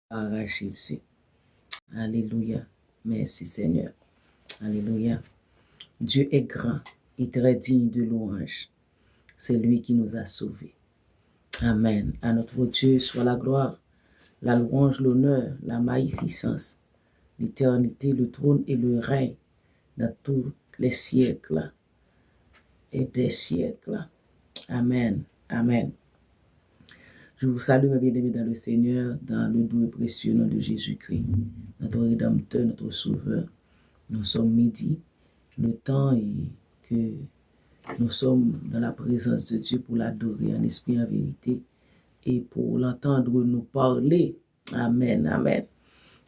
À Jésus. Alléluia. Merci Seigneur. Alléluia. Dieu est grand et très digne de louange. C'est lui qui nous a sauvés. Amen. À notre Dieu soit la gloire, la louange, l'honneur, la magnificence, l'éternité, le trône et le règne dans tous les siècles et des siècles. Amen. Amen. Je vous salue, mes bien-aimés dans le Seigneur, dans le doux et précieux nom de Jésus-Christ, notre Rédempteur, notre Sauveur. Nous sommes midi, le temps est que nous sommes dans la présence de Dieu pour l'adorer en esprit et en vérité et pour l'entendre nous parler. Amen, amen,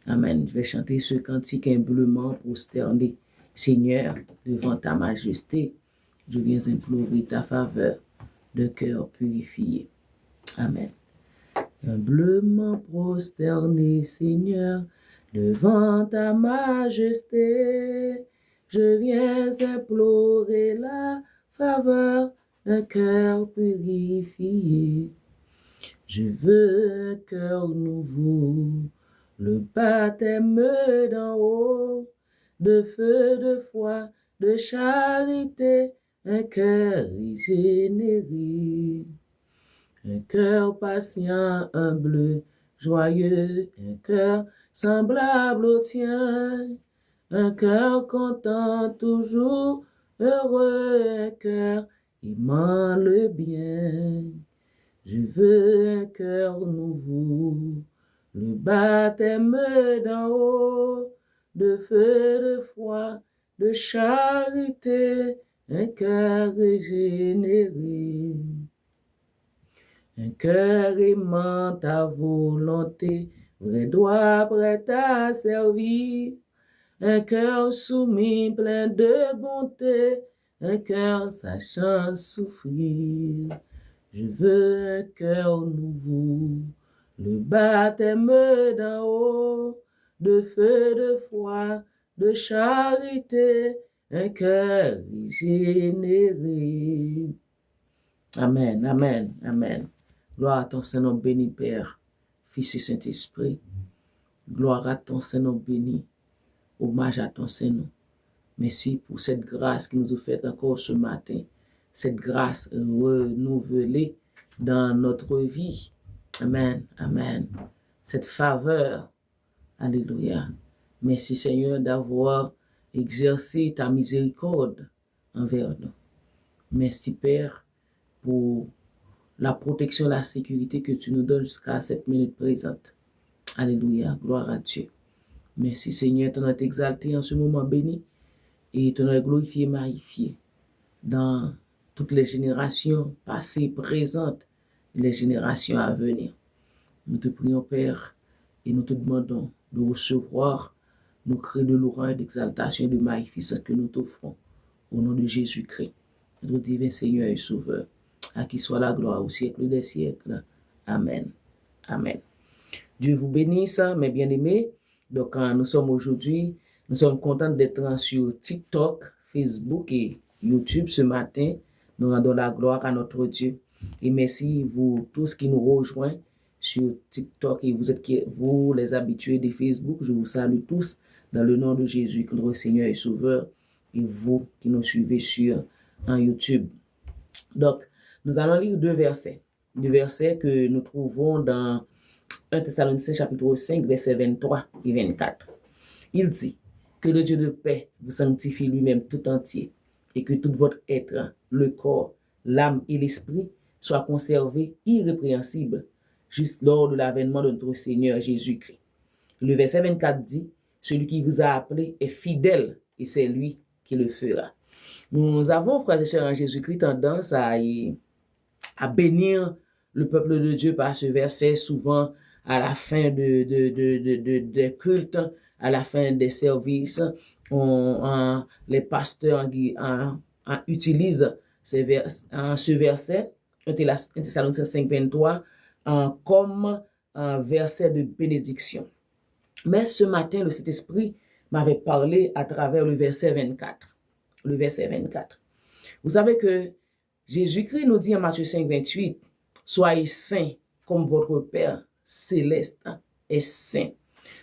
amen. Je vais chanter ce cantique humblement prosterné. Seigneur, devant ta majesté, je viens implorer ta faveur de cœur purifié. Amen. Humblement prosterné, Seigneur, devant ta majesté, je viens implorer la faveur d'un cœur purifié. Je veux un cœur nouveau, le baptême d'en haut, de feu, de foi, de charité, un cœur régénéré. Un cœur patient, humble, joyeux, un cœur semblable au tien, un cœur content, toujours heureux, un cœur aimant le bien. Je veux un cœur nouveau, le baptême d'en haut, de feu, de foi, de charité, un cœur régénéré. Un cœur aimant ta volonté, vrai droit prêt à servir. Un cœur soumis, plein de bonté, un cœur sachant souffrir. Je veux un cœur nouveau, le baptême d'en haut, de feu, de foi, de charité, un cœur régénéré. Amen, amen, amen. Gloire à ton Saint-Nom béni, Père, Fils et Saint-Esprit. Gloire à ton Saint-Nom béni. Hommage à ton Saint-Nom. Merci pour cette grâce qui nous a fait encore ce matin. Cette grâce renouvelée dans notre vie. Amen, amen. Cette faveur. Alléluia. Merci Seigneur d'avoir exercé ta miséricorde envers nous. Merci Père pour la protection, la sécurité que tu nous donnes jusqu'à cette minute présente. Alléluia, gloire à Dieu. Merci Seigneur, ton nom est exalté en ce moment béni et ton nom est glorifié, magnifié dans toutes les générations passées, présentes et les générations à venir. Nous te prions Père et nous te demandons de recevoir nos cris de louange, d'exaltation et de magnificence que nous t'offrons au nom de Jésus-Christ, notre divin Seigneur et Sauveur. À qui soit la gloire au siècle des siècles. Amen. Amen. Dieu vous bénisse, mes bien-aimés. Donc, nous sommes contents d'être sur TikTok, Facebook et YouTube ce matin. Nous rendons la gloire à notre Dieu. Et merci vous tous qui nous rejoignent sur TikTok et vous les habitués de Facebook. Je vous salue tous dans le nom de Jésus, notre Seigneur et Sauveur, et vous qui nous suivez sur YouTube. Donc, nous allons lire deux versets que nous trouvons dans 1 Thessaloniciens chapitre 5, versets 23 et 24. Il dit que le Dieu de paix vous sanctifie lui-même tout entier et que tout votre être, le corps, l'âme et l'esprit soient conservés irrépréhensibles juste lors de l'avènement de notre Seigneur Jésus-Christ. Le verset 24 dit, celui qui vous a appelé est fidèle et c'est lui qui le fera. Nous avons, frères et sœurs en Jésus-Christ, tendance à bénir le peuple de Dieu par ce verset, souvent à la fin des cultes, à la fin des services. Les pasteurs utilisent ce verset, 1 Thessaloniciens 5, 23, comme un verset de bénédiction. Mais ce matin, le Saint-Esprit m'avait parlé à travers le verset 24. Le verset 24. Vous savez que Jésus-Christ nous dit en Matthieu 5, 28, soyez saints comme votre Père céleste est saint.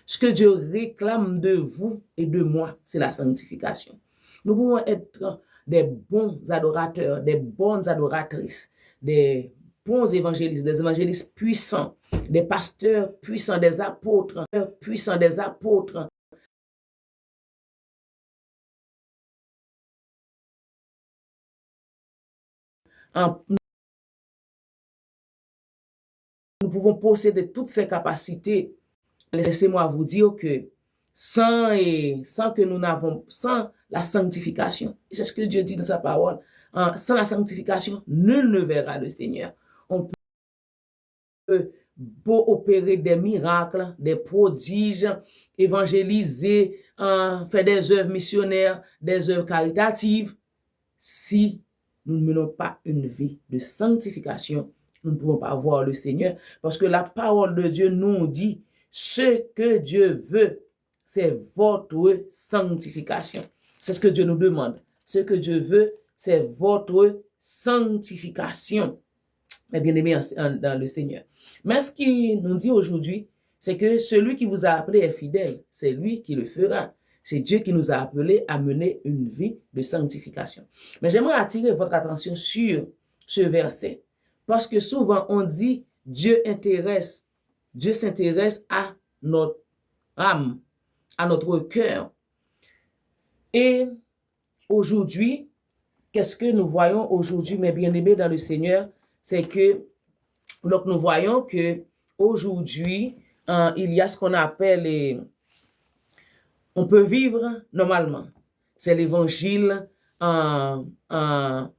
Ce que Dieu réclame de vous et de moi, c'est la sanctification. Nous pouvons être des bons adorateurs, des bonnes adoratrices, des bons évangélistes, des évangélistes puissants, des pasteurs puissants, des apôtres puissants, des apôtres. Nous pouvons posséder toutes ces capacités. Laissez-moi vous dire que sans la sanctification, c'est ce que Dieu dit dans sa parole, sans la sanctification, nul ne verra le Seigneur. On peut beau opérer des miracles, des prodiges, évangéliser, faire des œuvres missionnaires, des œuvres caritatives. Si nous ne menons pas une vie de sanctification, nous ne pouvons pas voir le Seigneur, parce que la parole de Dieu nous dit, ce que Dieu veut, c'est votre sanctification. C'est ce que Dieu nous demande. Ce que Dieu veut, c'est votre sanctification. Mais bien aimé dans le Seigneur. Mais ce qu'il nous dit aujourd'hui, c'est que celui qui vous a appelé est fidèle. C'est lui qui le fera. C'est Dieu qui nous a appelés à mener une vie de sanctification. Mais j'aimerais attirer votre attention sur ce verset. Parce que souvent on dit Dieu s'intéresse à notre âme, à notre cœur. Et aujourd'hui, qu'est-ce que nous voyons aujourd'hui, mes bien-aimés dans le Seigneur? C'est que donc nous voyons que aujourd'hui, il y a ce qu'on appelle on peut vivre normalement. C'est l'évangile, c'est un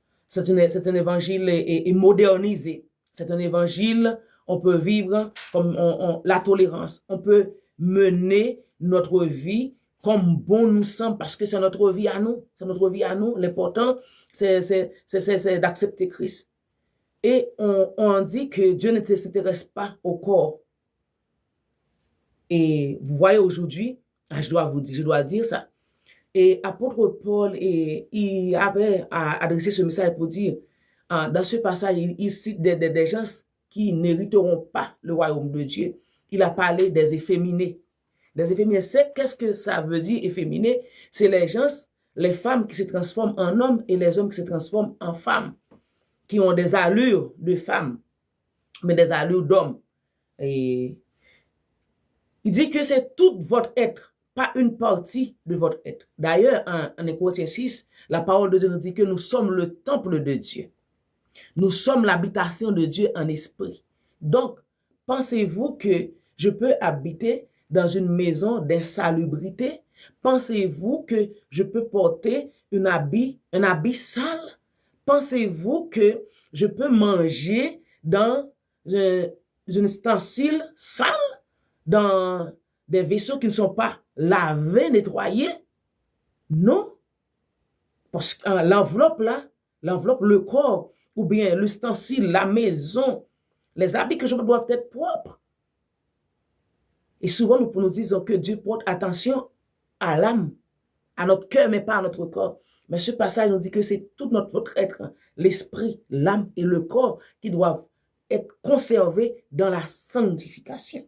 évangile modernisé. C'est un évangile, on peut vivre comme la tolérance. On peut mener notre vie comme bon nous semble parce que c'est notre vie à nous. C'est notre vie à nous. L'important, c'est d'accepter Christ. Et on dit que Dieu ne s'intéresse pas au corps. Et vous voyez aujourd'hui, je dois dire ça. Et apôtre Paul, il avait adressé ce message pour dire, dans ce passage, il cite des gens qui n'hériteront pas le royaume de Dieu. Il a parlé des efféminés. Des efféminés, qu'est-ce que ça veut dire efféminés? C'est les femmes qui se transforment en hommes et les hommes qui se transforment en femmes, qui ont des allures de femmes, mais des allures d'hommes. Et il dit que c'est tout votre être, pas une partie de votre être. D'ailleurs, en Corinthiens 6, la parole de Dieu nous dit que nous sommes le temple de Dieu. Nous sommes l'habitation de Dieu en esprit. Donc, pensez-vous que je peux habiter dans une maison d'insalubrité? Pensez-vous que je peux porter un habit sale? Pensez-vous que je peux manger dans un ustensile sale? Dans des vaisseaux qui ne sont pas lavés, nettoyés? Non. Parce que l'enveloppe là, le corps, ou bien l'ustensile, la maison, les habits que je doivent être propres. Et souvent, nous disons que Dieu porte attention à l'âme, à notre cœur, mais pas à notre corps. Mais ce passage nous dit que c'est tout votre être, l'esprit, l'âme et le corps qui doivent être conservés dans la sanctification.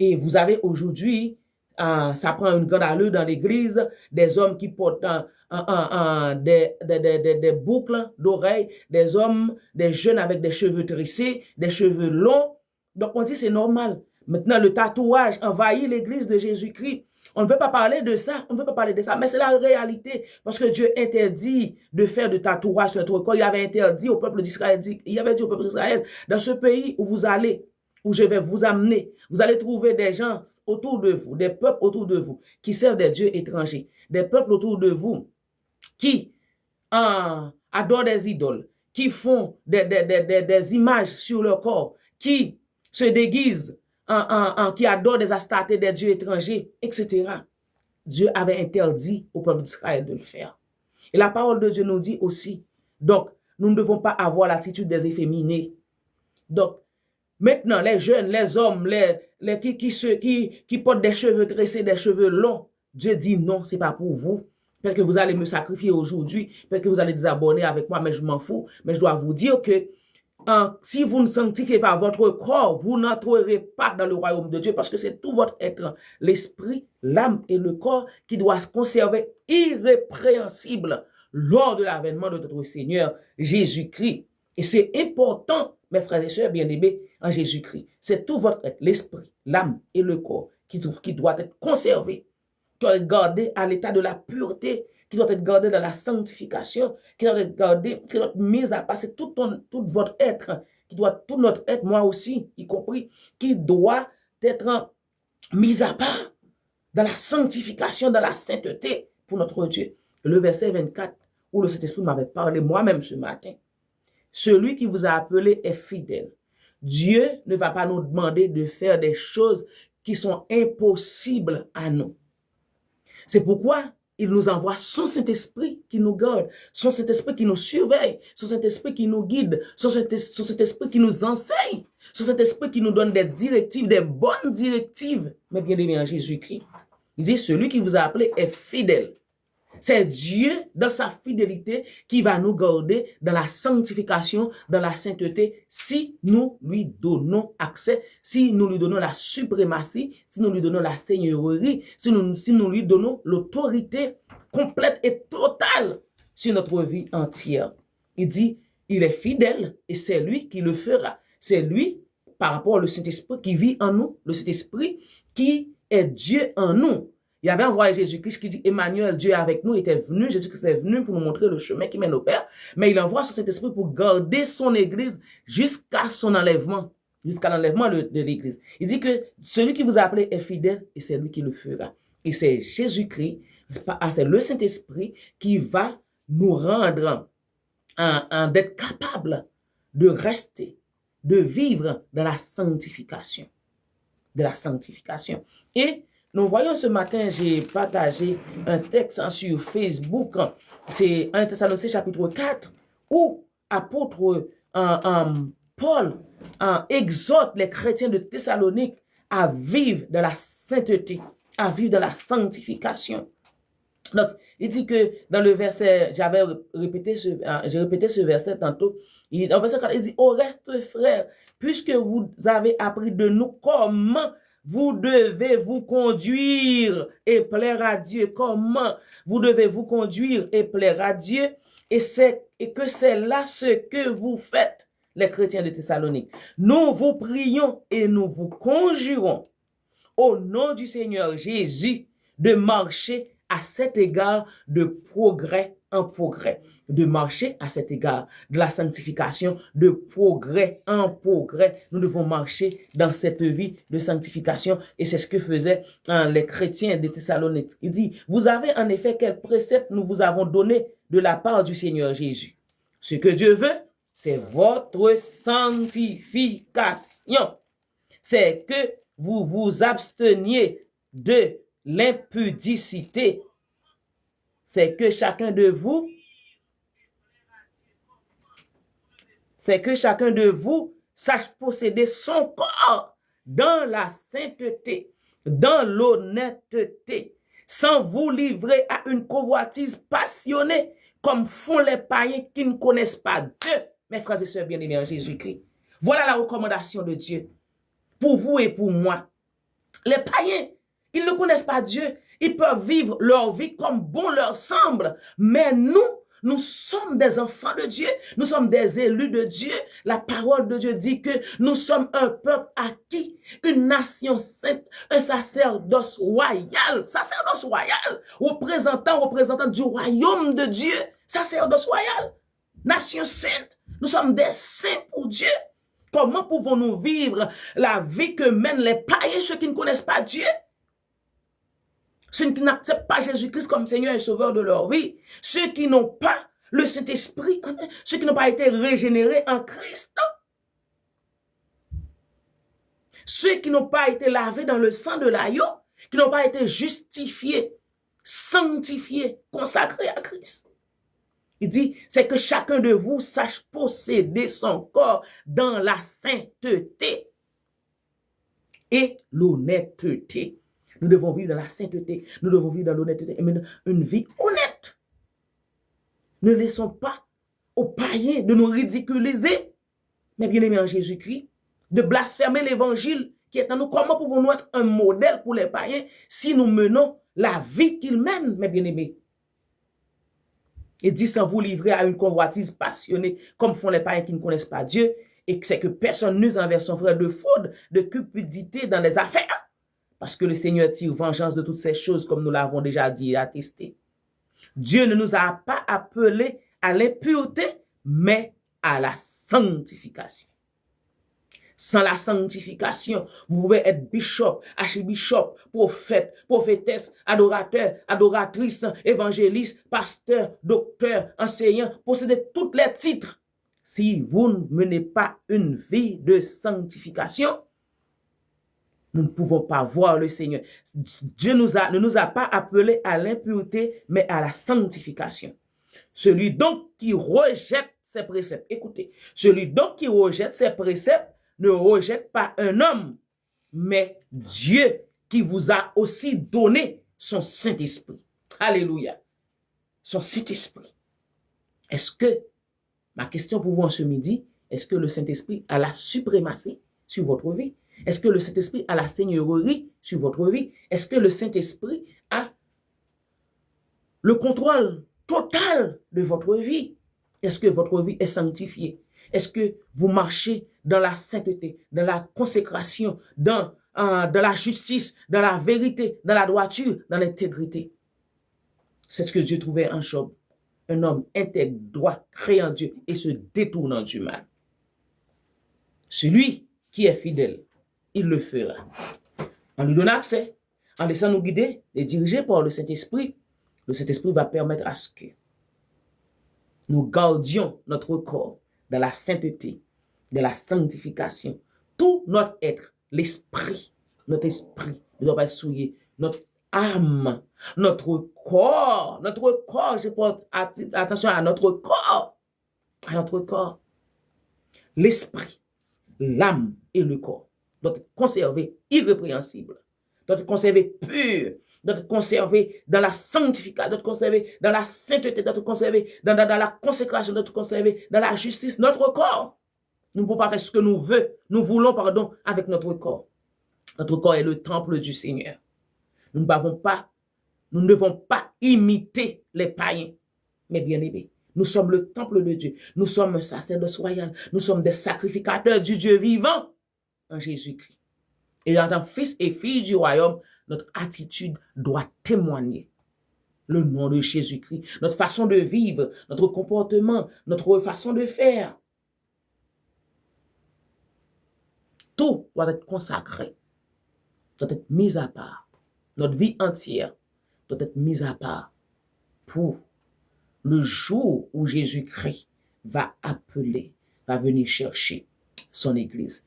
Et vous avez aujourd'hui, ça prend une grande allure dans l'église, des hommes qui portent des boucles d'oreilles, des hommes, des jeunes avec des cheveux tressés, des cheveux longs. Donc on dit c'est normal. Maintenant le tatouage envahit l'église de Jésus-Christ. On ne veut pas parler de ça, mais c'est la réalité. Parce que Dieu interdit de faire de tatouage sur notre corps. Il avait interdit au peuple d'Israël, il avait dit au peuple d'Israël, dans ce pays où vous allez, où je vais vous amener, vous allez trouver des gens autour de vous, des peuples autour de vous, qui servent des dieux étrangers, des peuples autour de vous, qui adorent des idoles, qui font des images sur leur corps, qui se déguisent, qui adorent des astarte, des dieux étrangers, etc. Dieu avait interdit au peuple d'Israël de le faire. Et la parole de Dieu nous dit aussi, donc, nous ne devons pas avoir l'attitude des efféminés. Donc, maintenant, les jeunes, les hommes, qui portent des cheveux tressés, des cheveux longs, Dieu dit non, c'est pas pour vous. Peut-être que vous allez me sacrifier aujourd'hui, peut-être que vous allez désabonner avec moi, mais je m'en fous. Mais je dois vous dire que si vous ne sanctifiez pas votre corps, vous n'entrerez pas dans le royaume de Dieu parce que c'est tout votre être, l'esprit, l'âme et le corps qui doivent se conserver irrépréhensibles lors de l'avènement de notre Seigneur Jésus-Christ. Et c'est important, mes frères et sœurs bien-aimés en Jésus-Christ. C'est tout votre être, l'esprit, l'âme et le corps qui doit être conservé, qui doit être gardé à l'état de la pureté, qui doit être gardé dans la sanctification, qui doit être gardé, qui doit être mis à part. C'est tout votre être, tout notre être, moi aussi, y compris, qui doit être mis à part dans la sanctification, dans la sainteté pour notre Dieu. Le verset 24, où le Saint-Esprit m'avait parlé moi-même ce matin. Celui qui vous a appelé est fidèle. Dieu ne va pas nous demander de faire des choses qui sont impossibles à nous. C'est pourquoi il nous envoie son Saint-Esprit qui nous garde, son Saint-Esprit qui nous surveille, son Saint-Esprit qui nous guide, son Saint-Esprit qui nous enseigne, son Saint-Esprit qui nous donne des directives, des bonnes directives. Mais bien aimé en Jésus-Christ, il dit, celui qui vous a appelé est fidèle. C'est Dieu, dans sa fidélité, qui va nous garder dans la sanctification, dans la sainteté, si nous lui donnons accès, si nous lui donnons la suprématie, si nous lui donnons la seigneurie, si nous lui donnons l'autorité complète et totale sur notre vie entière. Il dit, il est fidèle et c'est lui qui le fera. C'est lui, par rapport au Saint-Esprit qui vit en nous, le Saint-Esprit qui est Dieu en nous. Il y avait envoyé Jésus-Christ qui dit, Emmanuel, Dieu est avec nous, était venu, Jésus-Christ est venu pour nous montrer le chemin qui mène au Père, mais il envoie son Saint-Esprit pour garder son Église jusqu'à son enlèvement, jusqu'à l'enlèvement de l'Église. Il dit que celui qui vous a appelé est fidèle et c'est lui qui le fera. Et c'est Jésus-Christ, c'est le Saint-Esprit qui va nous rendre d'être capables de rester, de vivre dans la sanctification. De la sanctification. Et nous voyons ce matin, j'ai partagé un texte sur Facebook, c'est 1 Thessaloniciens chapitre 4, où apôtre Paul exhorte les chrétiens de Thessalonique à vivre dans la sainteté, à vivre dans la sanctification. Donc, il dit que dans le verset, j'ai répété ce verset tantôt, dans le verset 4, il dit, au reste frères, puisque vous avez appris de nous comment vous devez vous conduire et plaire à Dieu. Comment vous devez vous conduire et plaire à Dieu. Et que c'est là ce que vous faites, les chrétiens de Thessalonique. Nous vous prions et nous vous conjurons au nom du Seigneur Jésus de marcher à cet égard de progrès en progrès, de marcher à cet égard de la sanctification, de progrès en progrès. Nous devons marcher dans cette vie de sanctification et c'est ce que faisaient les chrétiens de Thessalonique. Il dit, vous avez en effet quel précepte nous vous avons donné de la part du Seigneur Jésus. Ce que Dieu veut, c'est votre sanctification. C'est que vous vous absteniez de l'impudicité. C'est que chacun de vous sache posséder son corps dans la sainteté, dans l'honnêteté, sans vous livrer à une convoitise passionnée, comme font les païens qui ne connaissent pas Dieu. Mes frères et sœurs bien-aimés en Jésus-Christ, voilà la recommandation de Dieu pour vous et pour moi. Les païens, ils ne connaissent pas Dieu. Ils peuvent vivre leur vie comme bon leur semble. Mais nous sommes des enfants de Dieu. Nous sommes des élus de Dieu. La parole de Dieu dit que nous sommes un peuple acquis, une nation sainte, un sacerdoce royal. Sacerdoce royal, représentant du royaume de Dieu. Sacerdoce royal, nation sainte. Nous sommes des saints pour Dieu. Comment pouvons-nous vivre la vie que mènent les païens, ceux qui ne connaissent pas Dieu? Ceux qui n'acceptent pas Jésus-Christ comme Seigneur et Sauveur de leur vie. Ceux qui n'ont pas le Saint-Esprit, ceux qui n'ont pas été régénérés en Christ. Ceux qui n'ont pas été lavés dans le sang de l'agneau, qui n'ont pas été justifiés, sanctifiés, consacrés à Christ. Il dit, c'est que chacun de vous sache posséder son corps dans la sainteté et l'honnêteté. Nous devons vivre dans la sainteté, nous devons vivre dans l'honnêteté, et mener une vie honnête. Ne laissons pas aux païens de nous ridiculiser. mes bien-aimés en Jésus-Christ, de blasphémer l'évangile qui est en nous. Comment pouvons-nous être un modèle pour les païens si nous menons la vie qu'ils mènent, mes bien-aimés? Et dit sans vous livrer à une convoitise passionnée, comme font les païens qui ne connaissent pas Dieu, et que c'est que personne n'use envers son frère de fraude, de cupidité dans les affaires, parce que le Seigneur tire vengeance de toutes ces choses, comme nous l'avons déjà dit et attesté. Dieu ne nous a pas appelés à l'impureté, mais à la sanctification. Sans la sanctification, vous pouvez être bishop, archibishop, prophète, prophétesse, adorateur, adoratrice, évangéliste, pasteur, docteur, enseignant, posséder tous les titres. Si vous ne menez pas une vie de sanctification, nous ne pouvons pas voir le Seigneur. Dieu ne nous a pas appelés à l'impureté, mais à la sanctification. Celui donc qui rejette ses préceptes, écoutez, celui donc qui rejette ses préceptes ne rejette pas un homme, mais Dieu qui vous a aussi donné son Saint-Esprit. Alléluia. Son Saint-Esprit. Est-ce que, ma question pour vous en ce midi, est-ce que le Saint-Esprit a la suprématie sur votre vie? Est-ce que le Saint-Esprit a la seigneurie sur votre vie? Est-ce que le Saint-Esprit a le contrôle total de votre vie? Est-ce que votre vie est sanctifiée? Est-ce que vous marchez dans la sainteté, dans la consécration, dans la justice, dans la vérité, dans la droiture, dans l'intégrité? C'est ce que Dieu trouvait en Job. Un homme intègre, droit, créant Dieu et se détournant du mal. Celui qui est fidèle, il le fera. En nous donnant accès, en laissant nous guider et diriger par le Saint-Esprit va permettre à ce que nous gardions notre corps dans la sainteté, de la sanctification. Tout notre être, l'esprit, notre esprit ne doit pas être souillé, notre âme, notre corps, je porte attention à notre corps, l'esprit, l'âme et le corps doivent être conservés irrépréhensibles, doivent être conservés purs, doivent être conservés dans la sanctification, doivent être conservés dans la sainteté, doivent être conservés dans la consécration, doivent être conservés dans la justice. Notre corps, nous ne pouvons pas faire ce que nous voulons, avec notre corps. Notre corps est le temple du Seigneur. Nous ne devons pas imiter les païens, mais bien aimés. Nous sommes le temple de Dieu. Nous sommes un sacerdoce royal. Nous sommes des sacrificateurs du Dieu vivant en Jésus-Christ. Et en tant que fils et filles du royaume, notre attitude doit témoigner le nom de Jésus-Christ, notre façon de vivre, notre comportement, notre façon de faire. Tout doit être consacré, doit être mis à part. Notre vie entière doit être mise à part pour le jour où Jésus-Christ va venir chercher son Église.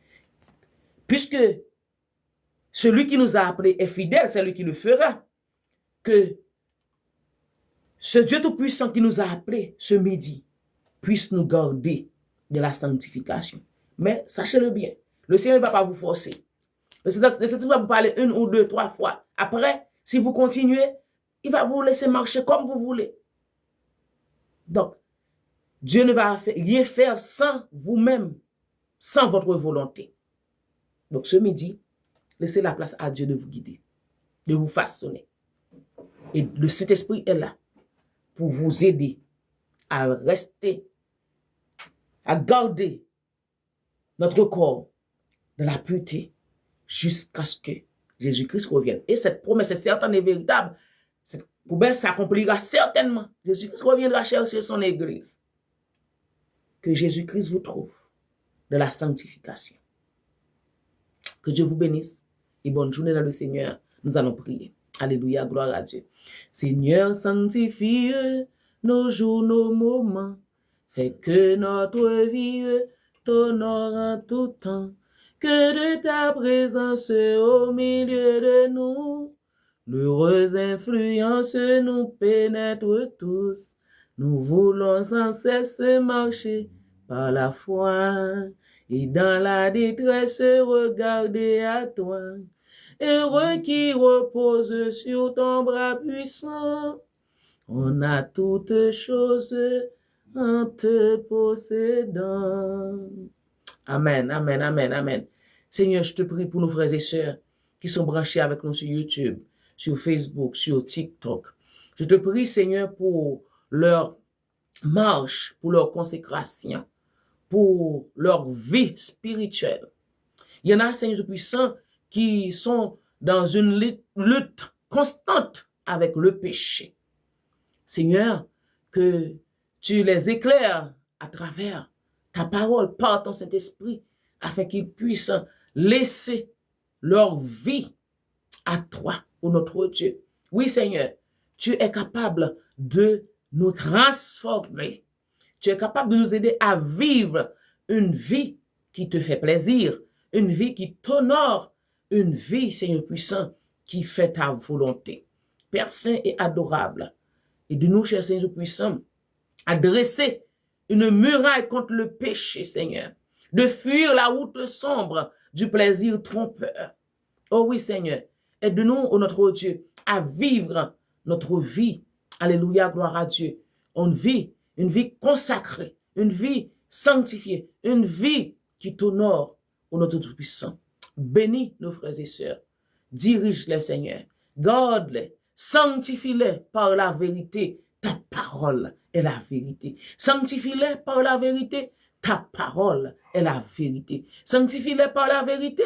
Puisque celui qui nous a appelés est fidèle, c'est lui qui le fera. Que ce Dieu Tout-Puissant qui nous a appelés ce midi puisse nous garder de la sanctification. Mais sachez-le bien, le Seigneur ne va pas vous forcer. Le Seigneur va vous parler 1 ou 2, 3 fois. Après, si vous continuez, il va vous laisser marcher comme vous voulez. Donc, Dieu ne va rien faire sans vous-même, sans votre volonté. Donc, ce midi, laissez la place à Dieu de vous guider, de vous façonner. Et le Saint-Esprit est là pour vous aider à rester, à garder notre corps dans la pureté jusqu'à ce que Jésus-Christ revienne. Et cette promesse est certaine et véritable. Cette promesse s'accomplira certainement. Jésus-Christ reviendra chercher son Église. Que Jésus-Christ vous trouve de la sanctification. Que Dieu vous bénisse et bonne journée dans le Seigneur. Nous allons prier. Alléluia, gloire à Dieu. Seigneur, sanctifie nos jours, nos moments. Fais que notre vie t'honore en tout temps. Que de ta présence au milieu de nous, l'heureuse influence nous pénètre tous. Nous voulons sans cesse marcher par la foi et dans la détresse regarder à toi. Heureux qui repose sur ton bras puissant, on a toutes choses en te possédant. Amen, amen, amen, amen. Seigneur, je te prie pour nos frères et sœurs qui sont branchés avec nous sur YouTube, sur Facebook, sur TikTok. Je te prie, Seigneur, pour leur marche, pour leur consécration, pour leur vie spirituelle. Il y en a, Seigneur Tout-Puissant, qui sont dans une lutte constante avec le péché. Seigneur, que tu les éclaires à travers ta parole, par ton Saint-Esprit, afin qu'ils puissent laisser leur vie à toi, ô notre Dieu. Oui, Seigneur, tu es capable de nous transformer. Tu es capable de nous aider à vivre une vie qui te fait plaisir, une vie qui t'honore, une vie, Seigneur puissant, qui fait ta volonté. Père Saint et adorable, et de nous, cher Seigneur puissant, à dresser une muraille contre le péché, Seigneur, de fuir la route sombre du plaisir trompeur. Oh oui, Seigneur, aide-nous, ô notre Dieu, à vivre notre vie. Alléluia, gloire à Dieu. Une vie consacrée, une vie sanctifiée, une vie qui t'honore, ô notre Tout-Puissant. Bénis nos frères et sœurs. Dirige-les, Seigneur. Garde-les. Sanctifie-les par la vérité. Ta parole est la vérité. Sanctifie-les par la vérité. Ta parole est la vérité. Sanctifie-les par la vérité.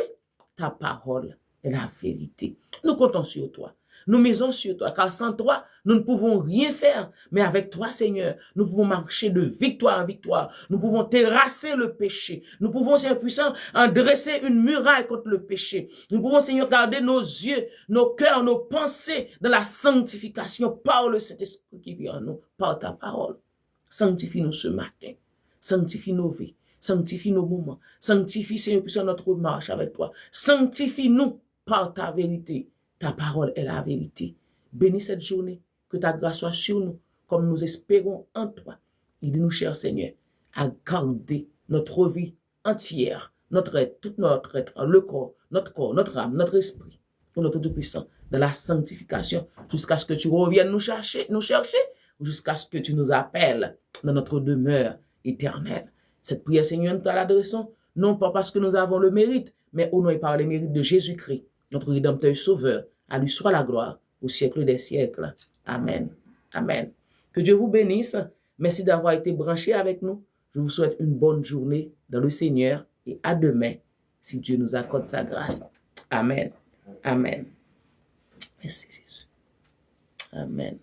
Ta parole est la vérité. Nous comptons sur toi. Nous misons sur toi, car sans toi, nous ne pouvons rien faire. Mais avec toi, Seigneur, nous pouvons marcher de victoire en victoire. Nous pouvons terrasser le péché. Nous pouvons, Seigneur puissant, en dresser une muraille contre le péché. Nous pouvons, Seigneur, garder nos yeux, nos cœurs, nos pensées dans la sanctification par le Saint-Esprit qui vit en nous, par ta parole. Sanctifie-nous ce matin. Sanctifie nos vies. Sanctifie nos moments. Sanctifie, Seigneur puissant, notre marche avec toi. Sanctifie-nous par ta vérité. Ta parole est la vérité. Bénis cette journée, que ta grâce soit sur nous, comme nous espérons en toi. Aide-nous, cher Seigneur, à garder notre vie entière, notre être, tout notre être, le corps, notre âme, notre esprit, pour notre Tout-Puissant, dans la sanctification, jusqu'à ce que tu reviennes nous chercher, jusqu'à ce que tu nous appelles dans notre demeure éternelle. Cette prière, Seigneur, nous te l'adressons, non pas parce que nous avons le mérite, mais au nom et par le mérite de Jésus-Christ, notre Rédempteur et Sauveur. À lui soit la gloire au siècle des siècles. Amen. Amen. Que Dieu vous bénisse. Merci d'avoir été branché avec nous. Je vous souhaite une bonne journée dans le Seigneur et à demain, si Dieu nous accorde sa grâce. Amen. Amen. Merci Jésus. Amen.